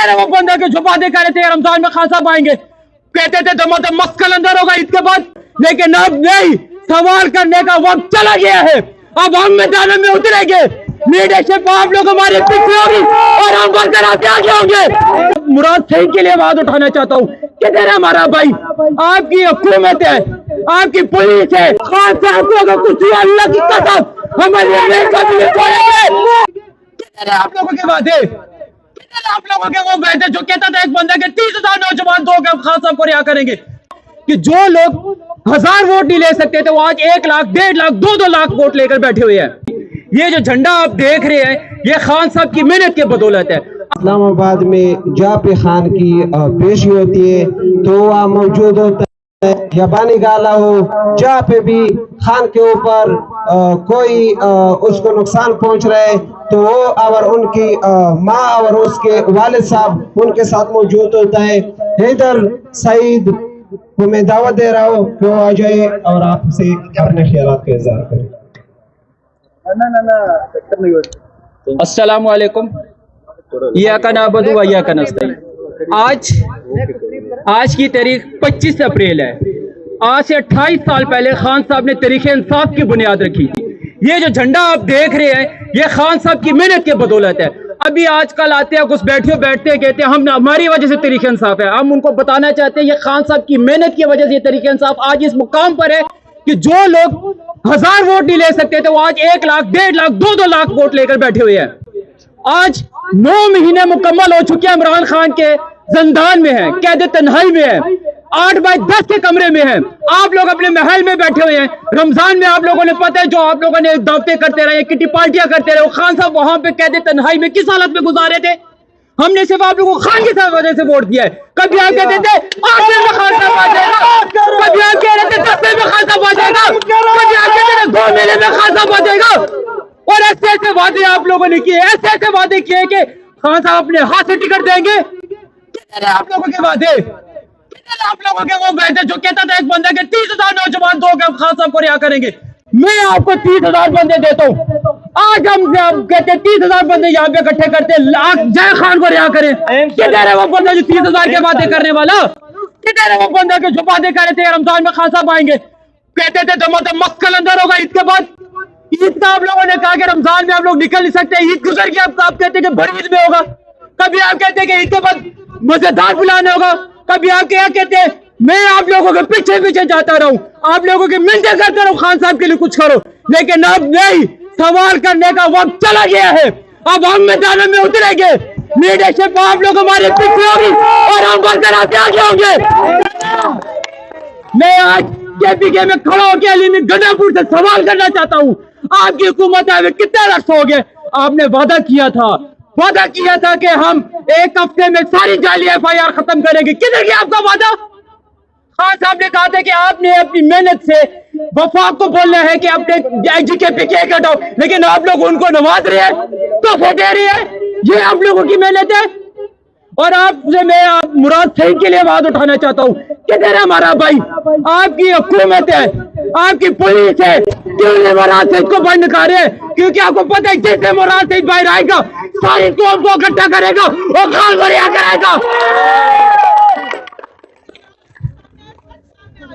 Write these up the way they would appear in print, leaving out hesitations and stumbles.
रहे वो बंदा के छुपाते कह रहे थे रमजान में खान साहब आएंगे, कहते थे तो मस्त कलंदर होगा इसके बाद, लेकिन अब नहीं, सवाल करने का वक्त चला गया है। अब हम मैदान में उतरेंगे, लीडरशिप आप लोग हमारे पीछे होगी और हम बरकर आगे आगे होंगे। मुराद सही के लिए बात उठाना चाहता हूँ, किधर है हमारा भाई? आपकी हुकूमत है, आपकी पुलिस है, खान साहब को अगर कुछ हुआ अल्लाह की कसम हमारे आप लोगों के वादे, आप लोगों के वो वादे जो कहता था एक बंदा के 30,000 नौजवान दो खान साहब को रिहा करेंगे, कि जो लोग 1000 वोट नहीं ले सकते थे वो आज 1 लाख, 1.5 लाख, 2-2 लाख वोट लेकर बैठे हुए हैं। ये जो झंडा आप देख रहे हैं ये खान साहब की मेहनत की बदौलत है। इस्लामाबाद में जापे खान की पेशी होती है तो वहाँ मौजूद होता है, या बानी गाला हो जहाँ पे भी खान के ऊपर कोई उसको नुकसान पहुंच रहा है तो वो और उनकी माँ और उसके वालिद साहब उनके साथ मौजूद होता है। हैदर सईद को मैं दावत दे रहा हूँ कि वो आ जाए और आपसे अपने ख्यालात का इज़हार करें। अस्सलामु अलैकुम, इय्याका नअबुदु व इय्याका नस्तईन। आज की तारीख 25 अप्रैल है। आज से 28 साल पहले खान साहब ने तरीके इंसाफ की बुनियाद रखी थी। ये जो झंडा आप देख रहे हैं ये खान साहब की मेहनत की बदौलत है। अभी आजकल आते हैं कुछ बैठते कहते हैं हम हमारी वजह से तरीके इंसाफ है। हम उनको बताना चाहते हैं ये खान साहब की मेहनत की वजह से ये तरीके इंसाफ आज इस मुकाम पर है कि जो लोग 1000 वोट नहीं ले सकते थे वो आज 1 लाख, 1.5 लाख, 2-2 लाख वोट लेकर बैठे हुए हैं। आज 9 महीने मुकम्मल हो चुके हैं, इमरान खान के जिंदान में है, कैद तन्हाई में है, 8 बाय 10 के कमरे में है। आप लोग अपने महल में बैठे हुए हैं। रमजान में आप लोगों ने पता है जो आप लोगों ने दावतें करते रहे, किटी पार्टियां करते रहे, खान साहब वहां पे कैद तन्हाई में किस हालत में गुजारे थे? हमने सिर्फ आप लोगों को खान की वजह से वोट दिया है। कभी आप कहते थे 8 में खान साहब आ जाएगा, कभी आप कह रहे थे 10 में खान साहब आ जाएगा, कभी आप कहते थे 2 महीने में खान साहब आ जाएगा। और ऐसे ऐसे वादे आप लोगों ने किए, ऐसे ऐसे वादे किए कि खान साहब अपने हाथ से टिकट देंगे। आप लोगों के वादे, आप लोगों के वो वादे जो कहता था एक बंदा के 30,000 नौजवान दो खान साहब को रिहा करेंगे। मैं आपको 30,000 बंदे देता हूँ। आज हम कहते हैं 30,000 बंदे यहाँ पे इकट्ठे करते लाख जय खान को रिहा करें। किधर है वो बंदा जो 30,000 के बातें करने वाला? किधर है वो बंदा के जो बातें कर रहे थे रमजान में खान साहब आएंगे, कहते थे तो मस्त कलंदर होगा इसके बाद। ईद का आप लोगों ने कहा कि रमजान में आप लोग निकल नहीं सकते, ईद गुजर गया, आप कहते कि बड़ी ईद में होगा। कभी आप कहते हैं कि ईद के बाद मजेदार बुलाने होगा, कभी आप क्या कहते हैं मैं आप लोगों के पीछे पीछे जाता रहूं, आप लोगों की मिन्नतें करता रहूं खान साहब के लिए कुछ करो, लेकिन अब नहीं, सवाल करने का वक्त चला गया है। अब हम मैदान में उतरेंगे, लीडरशिप आप लोग हमारे पीछे होगी और हम बरकर आगे होंगे। मैं आज केपीके में खड़ा होकर अली में गंडापुर से सवाल करना चाहता हूँ, आपकी हुकूमत आए कितने रक्त हो गए? आपने वादा किया था कि हम 1 हफ्ते में सारी जाली FIR खत्म करेंगे। किधर गया आपका वादा? खान साहब ने कहा था कि आपने अपनी मेहनत से वफाक को बोलना है कि अपने केपीके हटाओ, लेकिन आप लोग उनको नवाज रहे हैं, तोहफे दे रहे हैं। ये आप लोगों की मेहनत है। और आपसे मैं मुराद सही के लिए बात उठाना चाहता हूँ, किधर है हमारा भाई? आपकी हुकूमत है, आपकी पुलिस है, क्यों नहीं मुराद सईद को बंद कर रहे? क्योंकि आपको पता है जैसे मुराद सईद बाहर आएगा सारी कौम को इकट्ठा करेगा और खान को रिहा कराएगा।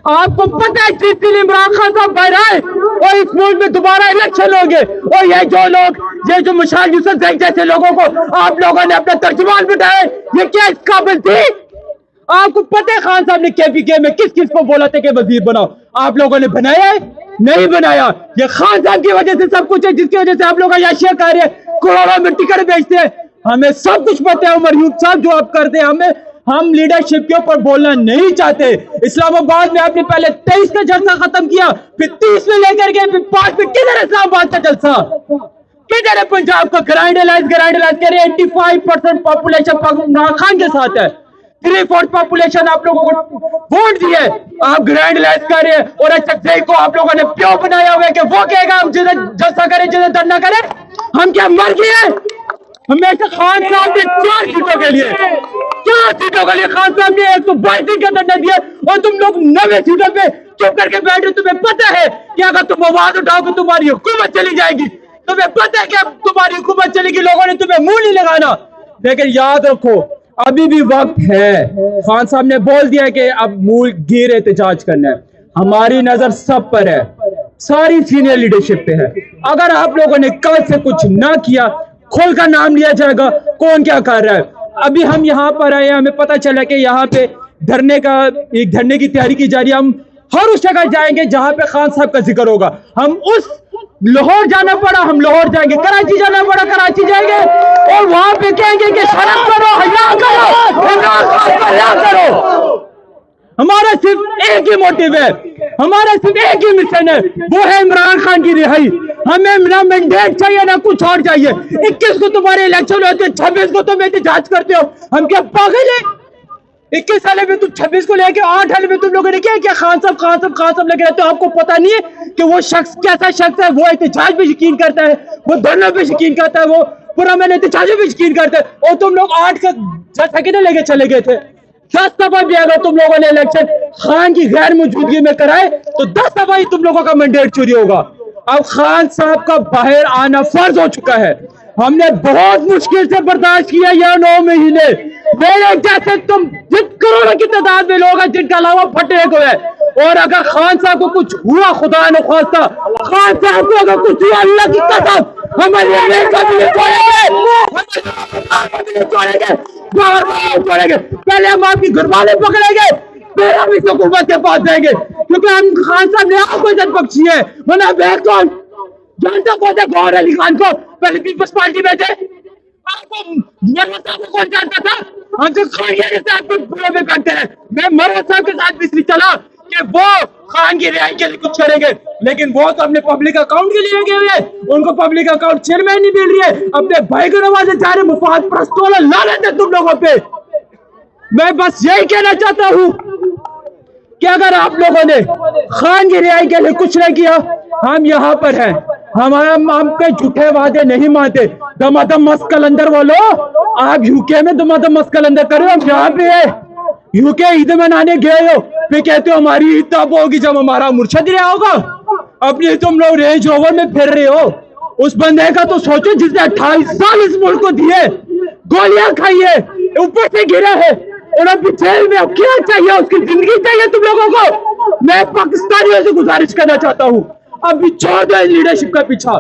आपको पता है जिस दिन इमरान खान साहब बाहर आए और इस मुल्क में दोबारा इलेक्शन होंगे, और ये जो मुशाल यूसुफ जैसे लोगों को आप लोगों ने अपना तर्जुमान बिठाया, ये क्या इस काबिल थी? आपको पता है खान साहब ने केपीके में किस किस को बोला था कि वजीर बनाओ? आप लोगों ने बनाया है? नहीं बनाया। ये खान साहब की वजह से सब कुछ है, जिसकी वजह से आप लोग याशिया कर रहे हैं, करोड़ों में टिकट बेचते हैं। हमें सब कुछ पता है उमर यूब साहब जो आप करते हैं। हम लीडरशिप के ऊपर बोलना नहीं चाहते। इस्लामाबाद में आपने पहले 23 का जलसा खत्म किया, फिर 30 में लेकर गए, फिर 5 में। किधर है इस्लामाबाद का जलसा? किधर है पंजाब का? ग्राइंडलाइज करें। 85% पॉपुलेशन इमरान खान के साथ है, 3/4 पॉपुलेशन आप लोगों को वोट दिए, आप ग्राइंडलाइज कर रहे हैं। और अच्छा को आप लोगों ने प्यो बनाया हुआ है कि वो कहेगा जिन्हें जलसा करे, जिन्हें धरना करे। हम क्या मर गए? हमेशा खान साहब ने 4 सीटों के लिए खान साहब ने 122 सीट का धरना दिया, और तुम लोग 90 सीटों पे चुप करके बैठ रहे। तुम्हें पता है कि अगर तुम आवाज उठाओगे तुम्हारी हुकूमत चली जाएगी। तुम्हें पता है कि अब तुम्हारी हुकूमत चलेगी, लोगों ने तुम्हें मुंह नहीं लगाना। लेकिन याद रखो, ابھی بھی وقت ہے. خان صاحب نے بول دیا کہ اب ملک گیر احتجاج کرنا ہے. ہماری نظر سب پر ہے, ساری سینئر لیڈرشپ پہ ہے. اگر آپ لوگوں نے کل سے کچھ نہ کیا, کھول کا نام لیا جائے گا کون کیا کر رہا ہے. ابھی ہم یہاں پر آئے, ہمیں پتہ چلا کہ یہاں پہ دھرنے کی تیاری کی جا رہی ہے. ہم ہر اس جگہ جائیں گے جہاں پہ خان صاحب کا ذکر ہوگا. ہم اس لاہور جانا پڑا ہم لاہور جائیں گے, کراچی جانا پڑا کراچی جائیں گے, اور وہاں پہ کہیں گے کہ شرم کرو, حیا کرو, عمران خان پر حیا کرو. ہمارا صرف ایک ہی موٹیو ہے, ہمارا صرف ایک ہی مشن ہے, وہ ہے عمران خان کی رہائی. ہمیں نہ مینڈیٹ چاہیے نہ کچھ اور چاہیے. 21 کو تمہارے الیکشن ہوتے ہیں, 26 کو تم احتجاج کرتے ہو. ہم کیا پاگل ہیں؟ 21 سالے میں تم 26 کو لے کے 8 سال میں تم لوگوں نے کیا خان صاحب لگے رہتے ہو. آپ کو پتا نہیں ہے کہ وہ شخص کیسا شخص ہے. وہ احتجاج پہ یقین کرتا ہے, وہ دھرنوں پہ یقین کرتا ہے, وہ پرامن احتجاجوں پہ یقین کرتا ہے. اور تم لوگ 8 کا 10 سیکنڈ لے کے چلے گئے تھے. 10 دفعہ بھی اگر تم لوگوں نے الیکشن خان کی غیر موجودگی میں کرائے تو 10 دفعہ ہی تم لوگوں کا مینڈیٹ چوری ہوگا. اب خان صاحب کا باہر آنا فرض ہو چکا ہے. ہم نے بہت مشکل سے برداشت کیا یہ 9 مہینے. میرے جیسے تم جن کروڑوں کی تعداد میں لوگ ہیں جن کا علاوہ پھٹے ہوئے, اور اگر خان صاحب کو کچھ ہوا, خدا نہ خواستہ خان صاحب کو اگر کچھ ہوا, اللہ کی قسم ہمارے چھوڑیں گے. پہلے ہم آپ کی گھر والے پکڑیں گے, پھر ہم اس حکومت کے پاس جائیں گے, کیونکہ ہم خان صاحب نے آپ کو عزت بخشی ہے. ورنہ بیگ کون جانتا کون ہے گوہر علی خان کو؟ پہلے پیپلز پارٹی میں تھے. آپ کو مروا صاحب کو کون جانتا تھا؟ ہم تو خانگیہ کے ساتھ بڑے میں کرتے ہیں. میں مروا صاحب کے ساتھ بھی اس لیے چلا کہ وہ خان کی رہائی کے لیے کچھ کریں گے, لیکن وہ تو اپنے پبلک اکاؤنٹ کے لیے گئے ہوئے, ان کو پبلک اکاؤنٹ چیئرمین نہیں مل رہی ہے. اپنے بھائی کو نوازے جا رہے مفاد پرستوں, لعنت ہے تم لوگوں پہ. میں بس یہی کہنا چاہتا ہوں کہ اگر آپ لوگوں نے خان کی رہائی کے لیے کچھ نہیں کیا, ہم یہاں پر ہیں. ہم پہ جھوٹے وعدے نہیں مانتے. دمادم مست کلندر والو, آپ یو کے میں دمادم مست کلندر کرو, ہم یہاں پہ ہیں. یو کے عید منانے گئے ہو, پھر کہتے ہو ہماری عید تب ہوگی جب ہمارا مرشد رہا ہوگا. اپنی تم لوگ رینج روور میں پھر رہے ہو. اس بندے کا تو سوچو جس نے 28 سال اس ملک کو دیے, گولیاں کھائی ہے, اوپر سے گرا ہے, اور اب جیل میں اب کیا چاہیے, اس کی زندگی چاہیے تم لوگوں کو. میں پاکستانیوں سے گزارش کرنا چاہتا ہوں, ابھی چھوڑ دو لیڈرشپ کا پیچھا,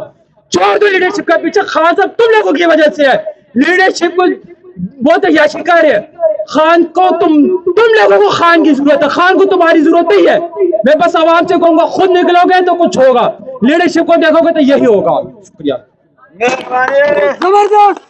چھوڑ دو لیڈرشپ کا پیچھا. خان صاحب تم لوگوں کی وجہ سے ہے. لیڈرشپ کو بہت عیاشی کر رہے ہیں. خان کو تم لوگوں کو خان کی ضرورت ہے, خان کو تمہاری ضرورت نہیں ہے. میں بس عوام سے کہوں گا, خود نکلو گے تو کچھ ہوگا, لیڈرشپ کو دیکھو گے تو یہی ہوگا. شکریہ. زبردست.